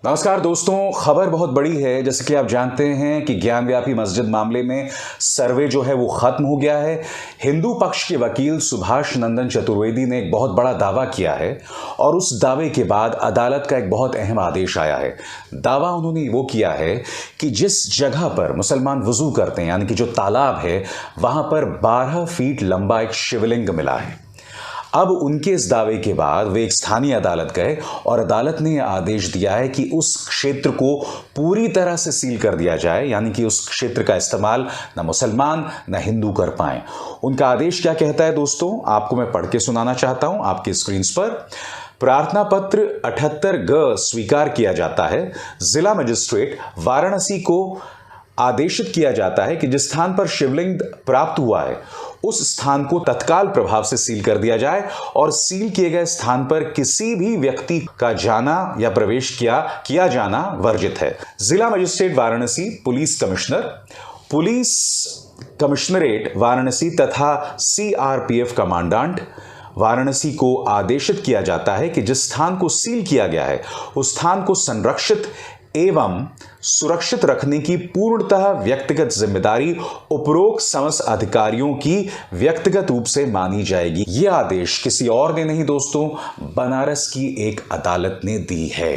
नमस्कार दोस्तों, खबर बहुत बड़ी है। जैसे कि आप जानते हैं कि ज्ञानव्यापी मस्जिद मामले में सर्वे जो है वो खत्म हो गया है। हिंदू पक्ष के वकील सुभाष नंदन चतुर्वेदी ने एक बहुत बड़ा दावा किया है और उस दावे के बाद अदालत का एक बहुत अहम आदेश आया है। दावा उन्होंने वो किया है कि जिस जगह पर मुसलमान वुजू करते हैं, यानी कि जो तालाब है, वहां पर 12 फीट लंबा एक शिवलिंग मिला है। अब उनके इस दावे के बाद वे एक स्थानीय अदालत गए और अदालत ने यह आदेश दिया है कि उस क्षेत्र को पूरी तरह से सील कर दिया जाए, यानी कि उस क्षेत्र का इस्तेमाल न मुसलमान न हिंदू कर पाए। उनका आदेश क्या कहता है दोस्तों, आपको मैं पढ़ के सुनाना चाहता हूं आपकी स्क्रीन पर। प्रार्थना पत्र 78 ग स्वीकार किया जाता है। जिला मजिस्ट्रेट वाराणसी को आदेशित किया जाता है कि जिस स्थान पर शिवलिंग प्राप्त हुआ है उस स्थान को तत्काल प्रभाव से सील कर दिया जाए और सील किए गए स्थान पर किसी भी व्यक्ति का जाना या प्रवेश किया जाना वर्जित है। जिला magistrate Varanasi, police commissioner, police commissionerate Varanasi तथा सीआरपीएफ कमांडेंट वाराणसी को आदेशित किया जाता है कि जिस स्थान को सील किया गया है उस स्थान को संरक्षित एवं सुरक्षित रखने की पूर्णतः व्यक्तिगत जिम्मेदारी उपरोक्त समस्त अधिकारियों की व्यक्तिगत रूप से मानी जाएगी। यह आदेश किसी और ने नहीं दोस्तों, बनारस की एक अदालत ने दी है।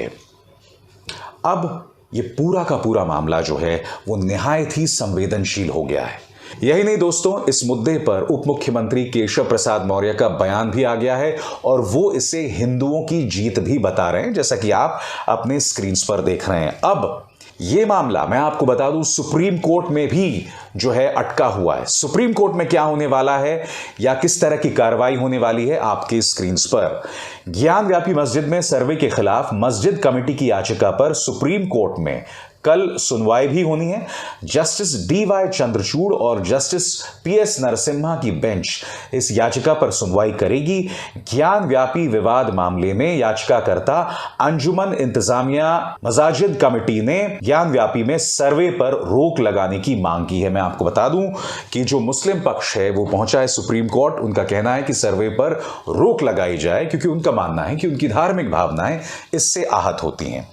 अब ये पूरा का पूरा मामला जो है वो निहायत ही संवेदनशील हो गया है। यही नहीं दोस्तों, इस मुद्दे पर उप मुख्यमंत्री केशव प्रसाद मौर्य का बयान भी आ गया है और वो इसे हिंदुओं की जीत भी बता रहे हैं, जैसा कि आप अपने स्क्रीन पर देख रहे हैं। अब ये मामला मैं आपको बता दूं, सुप्रीम कोर्ट में भी जो है अटका हुआ है। सुप्रीम कोर्ट में क्या होने वाला है या किस तरह की कार्रवाई होने वाली है आपकी स्क्रीन पर। ज्ञानव्यापी मस्जिद में सर्वे के खिलाफ मस्जिद कमेटी की याचिका पर सुप्रीम कोर्ट में कल सुनवाई भी होनी है। जस्टिस डीवाई चंद्रचूड़ और जस्टिस पीएस नरसिम्हा की बेंच इस याचिका पर सुनवाई करेगी। ज्ञानव्यापी विवाद मामले में याचिकाकर्ता अंजुमन इंतजामिया मसाजिद कमेटी ने ज्ञानव्यापी में सर्वे पर रोक लगाने की मांग की है। मैं आपको बता दूं कि जो मुस्लिम पक्ष है वो पहुंचा है सुप्रीम कोर्ट। उनका कहना है कि सर्वे पर रोक लगाई जाए क्योंकि उनका मानना है कि उनकी धार्मिक भावनाएं इससे आहत होती हैं।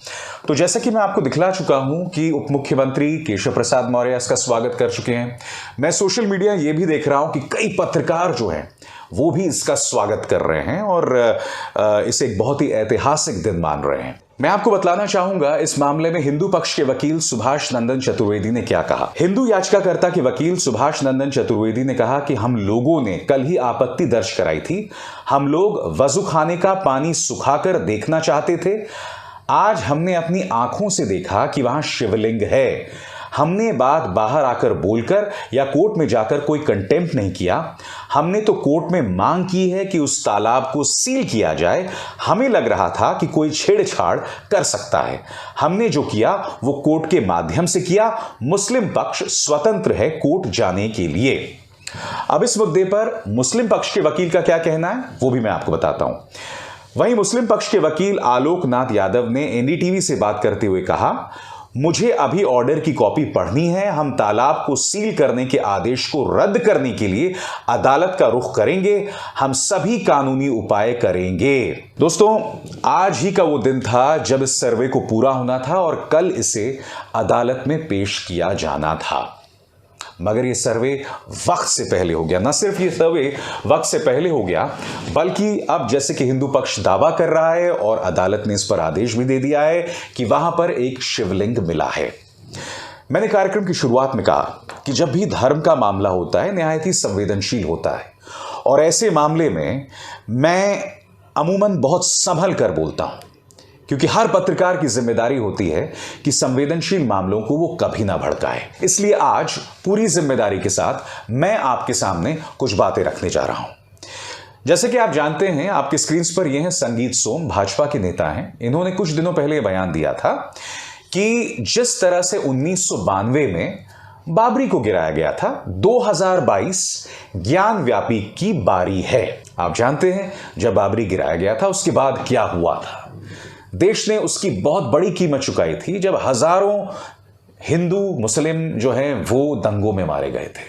तो जैसा कि मैं आपको दिखला चुका हूं कि उप मुख्यमंत्री केशव प्रसाद मौर्य इसका स्वागत कर चुके हैं। मैं सोशल मीडिया ये भी देख रहा हूं कि कई पत्रकार जो हैं वो भी इसका स्वागत कर रहे हैं और इसे एक बहुत ही ऐतिहासिक दिन मान रहे हैं। मैं आपको बतलाना चाहूंगा इस मामले में हिंदू पक्ष के वकील सुभाष नंदन चतुर्वेदी ने क्या कहा। हिंदू याचिकाकर्ता के वकील सुभाष नंदन चतुर्वेदी ने कहा कि हम लोगों ने कल ही आपत्ति दर्ज कराई थी। हम लोग वजू खाने का पानी सुखाकर देखना चाहते थे। आज हमने अपनी आंखों से देखा कि वहां शिवलिंग है। हमने बात बाहर आकर बोलकर या कोर्ट में जाकर कोई कंटेम्प्ट नहीं किया। हमने तो कोर्ट में मांग की है कि उस तालाब को सील किया जाए। हमें लग रहा था कि कोई छेड़छाड़ कर सकता है। हमने जो किया वो कोर्ट के माध्यम से किया। मुस्लिम पक्ष स्वतंत्र है कोर्ट जाने के लिए। अब इस मुद्दे पर मुस्लिम पक्ष के वकील का क्या कहना है वो भी मैं आपको बताता हूं। वहीं मुस्लिम पक्ष के वकील आलोकनाथ यादव ने एनडीटीवी से बात करते हुए कहा, मुझे अभी ऑर्डर की कॉपी पढ़नी है। हम तालाब को सील करने के आदेश को रद्द करने के लिए अदालत का रुख करेंगे। हम सभी कानूनी उपाय करेंगे। दोस्तों, आज ही का वो दिन था जब इस सर्वे को पूरा होना था और कल इसे अदालत में पेश किया जाना था, मगर ये सर्वे वक्त से पहले हो गया। न सिर्फ ये सर्वे वक्त से पहले हो गया बल्कि अब जैसे कि हिंदू पक्ष दावा कर रहा है और अदालत ने इस पर आदेश भी दे दिया है कि वहां पर एक शिवलिंग मिला है। मैंने कार्यक्रम की शुरुआत में कहा कि जब भी धर्म का मामला होता है निहायत ही संवेदनशील होता है और ऐसे मामले में मैं अमूमन बहुत संभल कर बोलता हूं क्योंकि हर पत्रकार की जिम्मेदारी होती है कि संवेदनशील मामलों को वो कभी ना भड़काए। इसलिए आज पूरी जिम्मेदारी के साथ मैं आपके सामने कुछ बातें रखने जा रहा हूं। जैसे कि आप जानते हैं, आपके स्क्रीन पर ये हैं संगीत सोम, भाजपा के नेता हैं। इन्होंने कुछ दिनों पहले बयान दिया था कि जिस तरह से 1992 में बाबरी को गिराया गया था, 2022 ज्ञानव्यापी की बारी है। आप जानते हैं जब बाबरी गिराया गया था उसके बाद क्या हुआ था। देश ने उसकी बहुत बड़ी कीमत चुकाई थी जब हजारों हिंदू मुस्लिम जो हैं वो दंगों में मारे गए थे।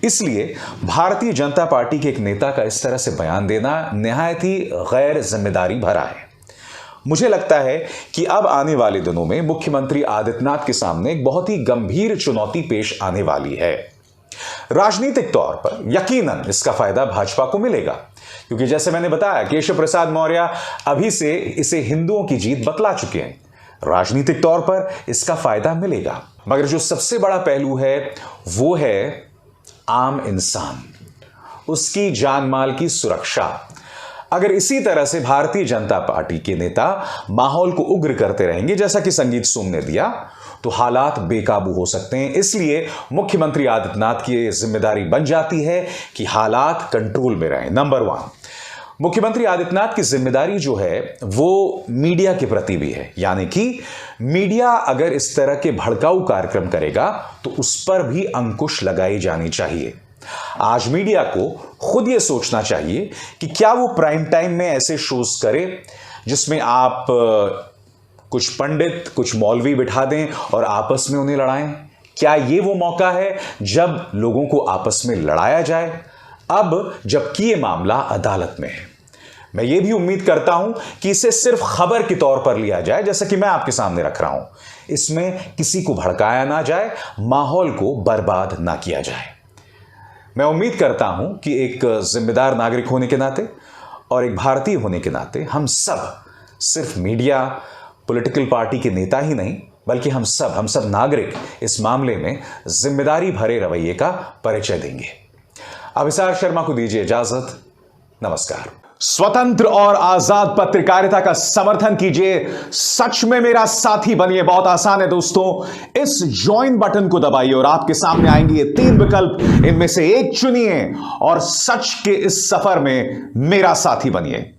इसलिए भारतीय जनता पार्टी के एक नेता का इस तरह से बयान देना निहायत ही गैर जिम्मेदारी भरा है। मुझे लगता है कि अब आने वाले दिनों में मुख्यमंत्री आदित्यनाथ के सामने एक बहुत ही गंभीर चुनौती पेश आने वाली है। राजनीतिक तौर पर यकीनन इसका फायदा भाजपा को मिलेगा, क्योंकि जैसे मैंने बताया केशव प्रसाद मौर्य अभी से इसे हिंदुओं की जीत बतला चुके हैं। राजनीतिक तौर पर इसका फायदा मिलेगा, मगर जो सबसे बड़ा पहलू है वो है आम इंसान, उसकी जान माल की सुरक्षा। अगर इसी तरह से भारतीय जनता पार्टी के नेता माहौल को उग्र करते रहेंगे जैसा कि संगीत सोम ने दिया, तो हालात बेकाबू हो सकते हैं। इसलिए मुख्यमंत्री आदित्यनाथ की जिम्मेदारी बन जाती है कि हालात कंट्रोल में रहें। नंबर 1, मुख्यमंत्री आदित्यनाथ की जिम्मेदारी जो है वो मीडिया के प्रति भी है, यानी कि मीडिया अगर इस तरह के भड़काऊ कार्यक्रम करेगा तो उस पर भी अंकुश लगाई जानी चाहिए। आज मीडिया को खुद यह सोचना चाहिए कि क्या वो प्राइम टाइम में ऐसे शोज करे जिसमें आप कुछ पंडित, कुछ मौलवी बिठा दें और आपस में उन्हें लड़ाएं। क्या ये वो मौका है जब लोगों को आपस में लड़ाया जाए, अब जबकि ये मामला अदालत में है? मैं ये भी उम्मीद करता हूं कि इसे सिर्फ खबर के तौर पर लिया जाए, जैसा कि मैं आपके सामने रख रहा हूं। इसमें किसी को भड़काया ना जाए, माहौल को बर्बाद ना किया जाए। मैं उम्मीद करता हूं कि एक जिम्मेदार नागरिक होने के नाते और एक भारतीय होने के नाते हम सब, सिर्फ मीडिया, पॉलिटिकल पार्टी के नेता ही नहीं, बल्कि हम सब नागरिक इस मामले में जिम्मेदारी भरे रवैये का परिचय देंगे। अभिसार शर्मा को दीजिए इजाजत। नमस्कार। स्वतंत्र और आजाद पत्रकारिता का समर्थन कीजिए, सच में मेरा साथी बनिए। बहुत आसान है दोस्तों, इस ज्वाइन बटन को दबाइए और आपके सामने आएंगे ये 3 विकल्प, इनमें से एक चुनिए और सच के इस सफर में मेरा साथी बनिए।